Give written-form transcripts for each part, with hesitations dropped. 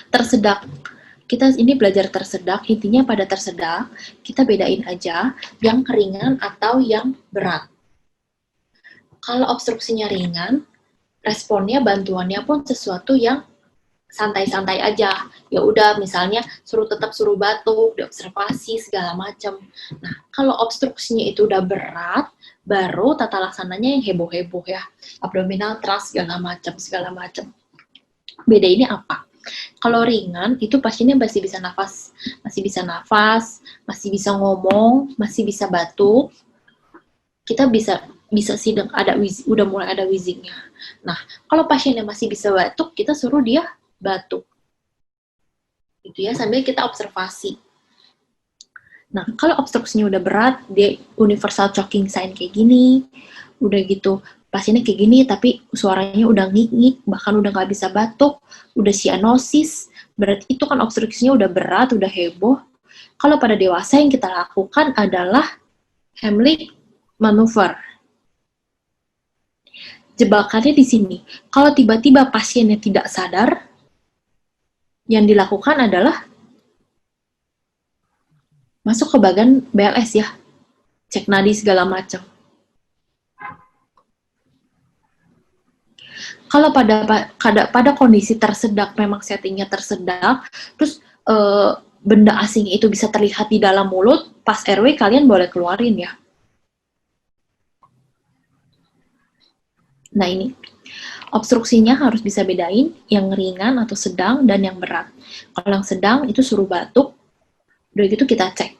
Tersedak. Kita ini belajar tersedak, intinya pada tersedak, kita bedain aja yang ringan atau yang berat. Kalau obstruksinya ringan, responnya, bantuannya pun sesuatu yang santai-santai aja. Ya udah, misalnya tetap suruh batuk, diobservasi segala macam. Nah, kalau obstruksinya itu udah berat, baru tata laksananya yang heboh-heboh ya. Abdominal thrust segala macam. Beda ini apa? Kalau ringan itu pasiennya masih bisa nafas, masih bisa ngomong, masih bisa batuk. Kita bisa sih ada udah mulai ada wheezingnya. Nah, kalau pasiennya masih bisa batuk, kita suruh dia batuk. Gitu ya, sambil kita observasi. Nah, kalau obstruksinya udah berat, dia universal choking sign kayak gini, udah gitu pasiennya kayak gini, tapi suaranya udah ngik-ngik, bahkan udah nggak bisa batuk, udah cyanosis, berarti itu kan obstruksinya udah berat, udah heboh. Kalau pada dewasa yang kita lakukan adalah Heimlich maneuver. Jebakannya di sini. Kalau tiba-tiba pasiennya tidak sadar, yang dilakukan adalah masuk ke bagian BLS ya, cek nadi segala macam. Kalau pada kondisi tersedak, memang settingnya tersedak, terus benda asing itu bisa terlihat di dalam mulut, pas airway kalian boleh keluarin ya. Nah ini, obstruksinya harus bisa bedain yang ringan atau sedang dan yang berat. Kalau yang sedang itu suruh batuk, udah gitu kita cek.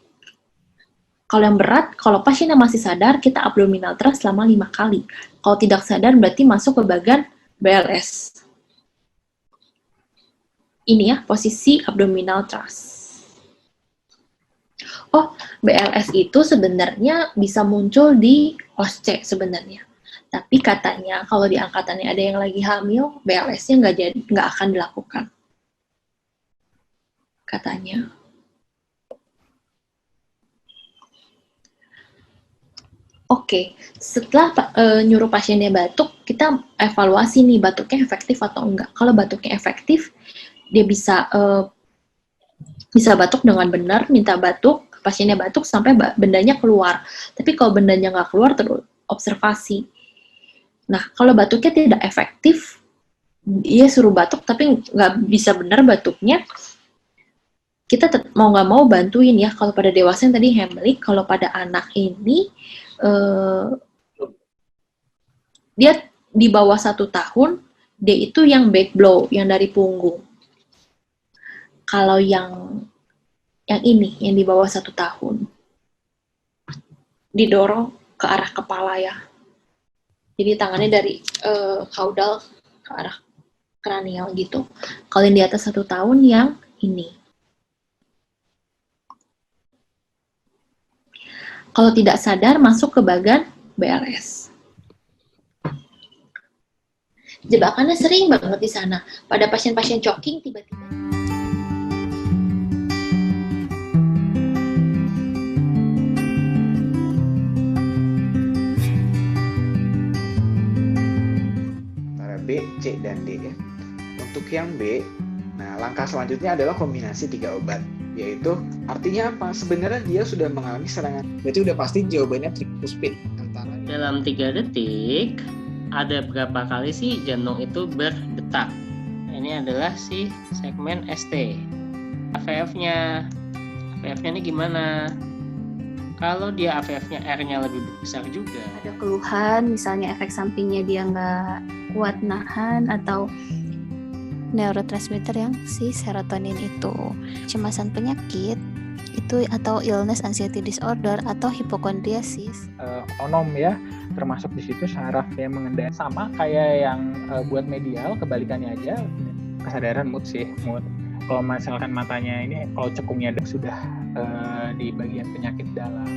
Kalau yang berat, kalau pasiennya masih sadar, kita abdominal thrust selama 5 kali. Kalau tidak sadar, berarti masuk ke bagian BLS. Ini ya, posisi abdominal thrust. Oh, BLS itu sebenarnya bisa muncul di OSCE sebenarnya. Tapi katanya kalau di angkatannya ada yang lagi hamil, BLS-nya nggak akan dilakukan. Katanya. Oke, setelah nyuruh pasiennya batuk, kita evaluasi nih batuknya efektif atau enggak. Kalau batuknya efektif, dia bisa batuk dengan benar, minta batuk, pasiennya batuk sampai bendanya keluar. Tapi kalau bendanya nggak keluar, terus observasi. Nah, kalau batuknya tidak efektif, dia suruh batuk tapi nggak bisa benar batuknya, kita mau nggak mau bantuin ya. Kalau pada dewasa yang tadi Heimlich, kalau pada anak ini, dia di bawah 1 tahun, dia itu yang back blow, yang dari punggung. Kalau yang ini, yang di bawah 1 tahun, didorong ke arah kepala ya. Jadi tangannya dari caudal ke arah kranial gitu. Kalau yang di atas 1 tahun, yang ini. Kalau tidak sadar, masuk ke bagian BLS. Jebakannya sering banget di sana. Pada pasien-pasien choking, tiba-tiba antara B, C, dan D ya. Untuk yang B, nah langkah selanjutnya adalah kombinasi 3 obat. Yaitu artinya apa? Sebenarnya dia sudah mengalami serangan. Berarti udah pasti jawabannya tricuspid. Dalam 3 detik ada berapa kali sih jantung itu berdetak? Ini adalah si segmen ST. AVF-nya ini gimana? Kalau dia AVF-nya R-nya lebih besar juga. Ada keluhan, misalnya efek sampingnya dia nggak kuat nahan atau neurotransmitter yang si serotonin itu, kecemasan penyakit itu atau illness anxiety disorder atau hipokondriasis. Otonom ya, termasuk di situ saraf yang mengendalikan, sama kayak yang buat medial, kebalikannya aja kesadaran mood. Kalau misalkan matanya ini, kalau cekungnya sudah di bagian penyakit dalam.